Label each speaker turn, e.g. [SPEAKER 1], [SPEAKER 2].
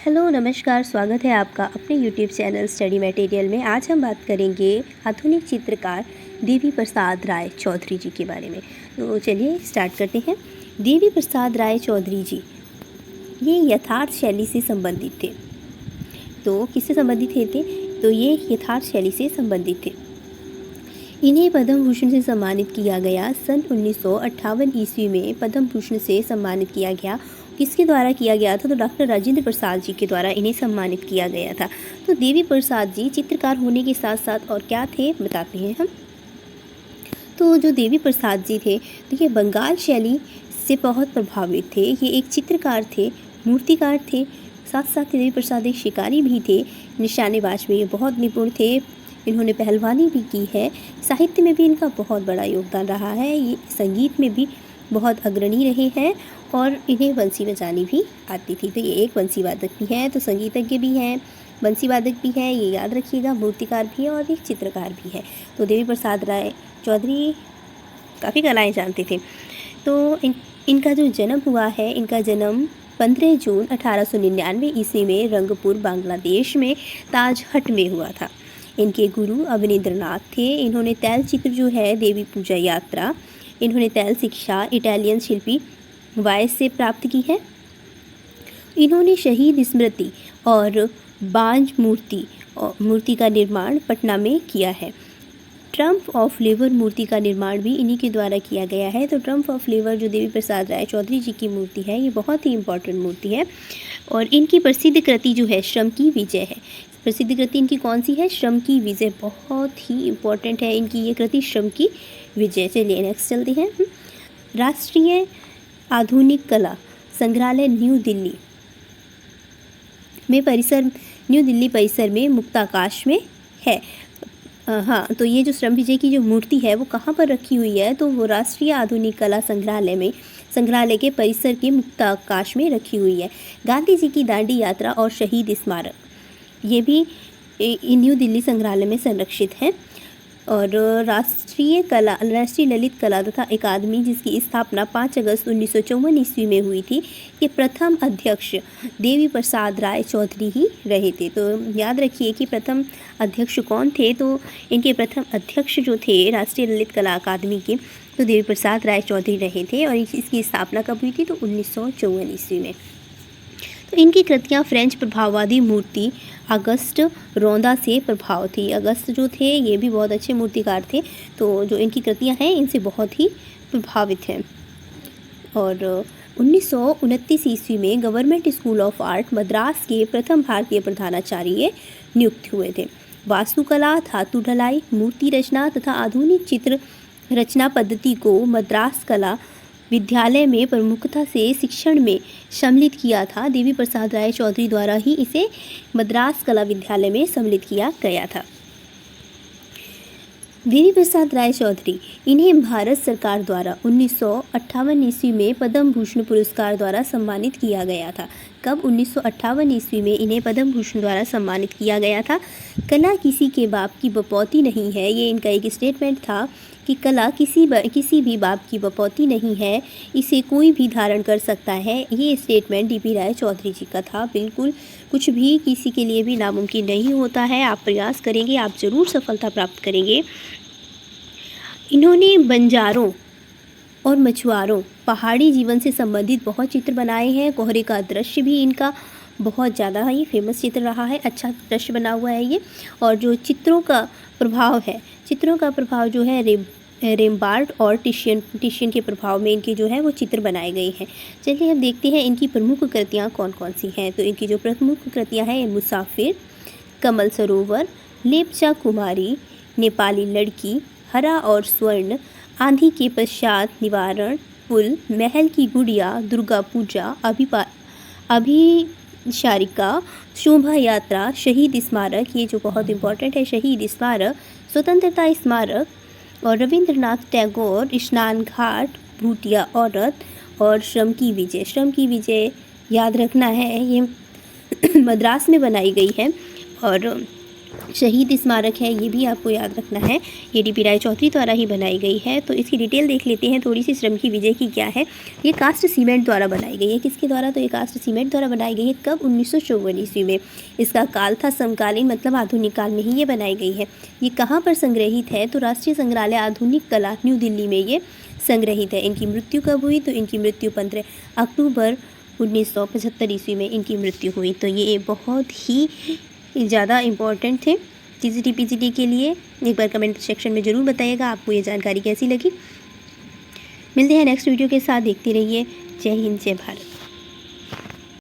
[SPEAKER 1] Hello नमस्कार, स्वागत है आपका अपने यूट्यूब चैनल स्टडी मटेरियल में। आज हम बात करेंगे आधुनिक चित्रकार देवी प्रसाद राय चौधरी जी के बारे में। तो चलिए स्टार्ट करते हैं। देवी प्रसाद राय चौधरी जी ये यथार्थ शैली से संबंधित थे। तो किससे संबंधित थे? तो ये यथार्थ शैली से संबंधित थे। इन्हें पद्म भूषण से सम्मानित किया गया। सन 1958 ईस्वी में पद्म भूषण से सम्मानित किया गया। किसके द्वारा किया गया था? तो डॉक्टर राजेंद्र प्रसाद जी के द्वारा इन्हें सम्मानित किया गया था। तो देवी प्रसाद जी चित्रकार होने के साथ साथ और क्या थे बताते हैं हम। तो जो देवी प्रसाद जी थे तो ये बंगाल शैली से बहुत प्रभावित थे। ये एक चित्रकार थे, मूर्तिकार थे, साथ साथ देवी प्रसाद एक शिकारी भी थे। निशानेबाज में ये बहुत निपुण थे। इन्होंने पहलवानी भी की है। साहित्य में भी इनका बहुत बड़ा योगदान रहा है। ये संगीत में भी बहुत अग्रणी रहे हैं और इन्हें बंसी बजानी भी आती थी। तो ये एक बंसी वादक भी हैं, तो संगीतज्ञ भी हैं, बंसी वादक भी हैं, ये याद रखिएगा, मूर्तिकार भी है और एक चित्रकार भी है। तो देवी प्रसाद राय चौधरी काफ़ी कलाएँ जानते थे। तो इनका जो जन्म हुआ है, इनका जन्म 15 जून 1899 ईस्वी में रंगपुर बांग्लादेश में ताजहट में हुआ था। इनके गुरु अवनींद्रनाथ थे। इन्होंने तैलचित्र जो है देवी पूजा यात्रा, इन्होंने तैल शिक्षा इटालियन शिल्पी वायस से प्राप्त की है। इन्होंने शहीद स्मृति और बांझ मूर्ति का निर्माण पटना में किया है। ट्रम्प ऑफ लेवर मूर्ति का निर्माण भी इन्हीं के द्वारा किया गया है। तो ट्रम्प ऑफ लेवर जो देवी प्रसाद राय चौधरी जी की मूर्ति है, ये बहुत ही इम्पॉर्टेंट मूर्ति है। और इनकी प्रसिद्ध कृति जो है श्रम की विजय है। प्रसिद्ध कृति इनकी कौन सी है? श्रम की विजय। बहुत ही इम्पॉर्टेंट है इनकी ये कृति श्रम की विजय। चलिए नेक्स्ट चलते हैं। राष्ट्रीय आधुनिक कला संग्रहालय न्यू दिल्ली परिसर में मुक्ताकाश में है। हाँ, तो ये जो श्रम विजय की जो मूर्ति है वो कहाँ पर रखी हुई है? तो वो राष्ट्रीय आधुनिक कला संग्रहालय के परिसर के मुक्ताकाश में रखी हुई है। गांधी जी की दांडी यात्रा और शहीद स्मारक ये भी न्यू दिल्ली संग्रहालय में संरक्षित है। और राष्ट्रीय ललित कला तथा अकादमी जिसकी स्थापना 5 अगस्त 1954 ईस्वी में हुई थी, ये प्रथम अध्यक्ष देवी प्रसाद राय चौधरी ही रहे थे। तो याद रखिए कि प्रथम अध्यक्ष कौन थे? तो इनके प्रथम अध्यक्ष जो थे राष्ट्रीय ललित कला अकादमी के, तो देवी प्रसाद राय चौधरी रहे थे। और इसकी स्थापना कब हुई थी? तो 1954 ईस्वी में। तो इनकी कृतियाँ फ्रेंच प्रभाववादी मूर्ति अगस्त रौंदा से प्रभाव थी। अगस्त जो थे ये भी बहुत अच्छे मूर्तिकार थे। तो जो इनकी कृतियाँ हैं इनसे बहुत ही प्रभावित हैं। और 1929 ईस्वी में government school of art Madras के प्रथम भारतीय प्रधानाचार्य नियुक्त हुए थे। वास्तुकला, धातु ढलाई, मूर्ति रचना तथा आधुनिक चित्र रचना पद्धति को मद्रास कला विद्यालय में प्रमुखता से शिक्षण में सम्मिलित किया था। देवी प्रसाद राय चौधरी द्वारा ही इसे मद्रास कला विद्यालय में सम्मिलित किया गया था। देवी प्रसाद राय चौधरी इन्हें भारत सरकार द्वारा 1958 ईस्वी में पद्म भूषण पुरस्कार द्वारा सम्मानित किया गया था। कब? 1958 ईस्वी में इन्हें पद्म भूषण द्वारा सम्मानित किया गया था। कला किसी के बाप की बपौती नहीं है, ये इनका एक स्टेटमेंट था कि कला किसी भी बाप की बपौती नहीं है, इसे कोई भी धारण कर सकता है। ये स्टेटमेंट डीपी राय चौधरी जी का था। बिल्कुल कुछ भी किसी के लिए भी नामुमकिन नहीं होता है। आप प्रयास करेंगे, आप ज़रूर सफलता प्राप्त करेंगे। इन्होंने बंजारों और मछुआरों पहाड़ी जीवन से संबंधित बहुत चित्र बनाए हैं। कोहरे का दृश्य भी इनका बहुत ज़्यादा ये फेमस चित्र रहा है। अच्छा दृश्य बना हुआ है ये। और जो चित्रों का प्रभाव जो है रेम्बार्ड और टिशियन के प्रभाव में इनके जो है वो चित्र बनाए गए हैं। चलिए हम देखते हैं इनकी प्रमुख कृतियाँ कौन कौन सी हैं। तो इनकी जो प्रमुख कृतियाँ हैं मुसाफिर, कमल सरोवर, लेपचा कुमारी, नेपाली लड़की, हरा और स्वर्ण, आंधी के पश्चात निवारण, पुल, महल की गुड़िया, दुर्गा पूजा, अभिसारिका, शोभा यात्रा, शहीद स्मारक, ये जो बहुत इंपॉर्टेंट है, शहीद स्मारक, स्वतंत्रता स्मारक और रविंद्रनाथ टैगोर, स्नान घाट, भूटिया औरत और श्रम की विजय याद रखना है, ये मद्रास में बनाई गई है। और शहीद स्मारक है, ये भी आपको याद रखना है। ये डीपी राय चौधरी द्वारा ही बनाई गई है। तो इसकी डिटेल देख लेते हैं थोड़ी सी। श्रम की विजय की क्या है। ये कास्ट सीमेंट द्वारा बनाई गई है। किसके द्वारा? तो ये कास्ट सीमेंट द्वारा बनाई गई है। कब? 1954 ईस्वी में। इसका काल था समकालीन, मतलब आधुनिक काल में ही ये बनाई गई है। ये कहाँ पर संग्रहित है? तो राष्ट्रीय संग्रहालय आधुनिक कला, न्यू दिल्ली में ये संग्रहित है। इनकी मृत्यु कब हुई? तो इनकी मृत्यु 15 अक्टूबर 1975 ईस्वी में इनकी मृत्यु हुई। तो ये बहुत ही ज़्यादा इम्पॉर्टेंट थे टीजीटी पीजीटी के लिए। एक बार कमेंट सेक्शन में ज़रूर बताइएगा आपको ये जानकारी कैसी लगी। मिलते हैं नेक्स्ट वीडियो के साथ। देखते रहिए। जय हिंद, जय भारत।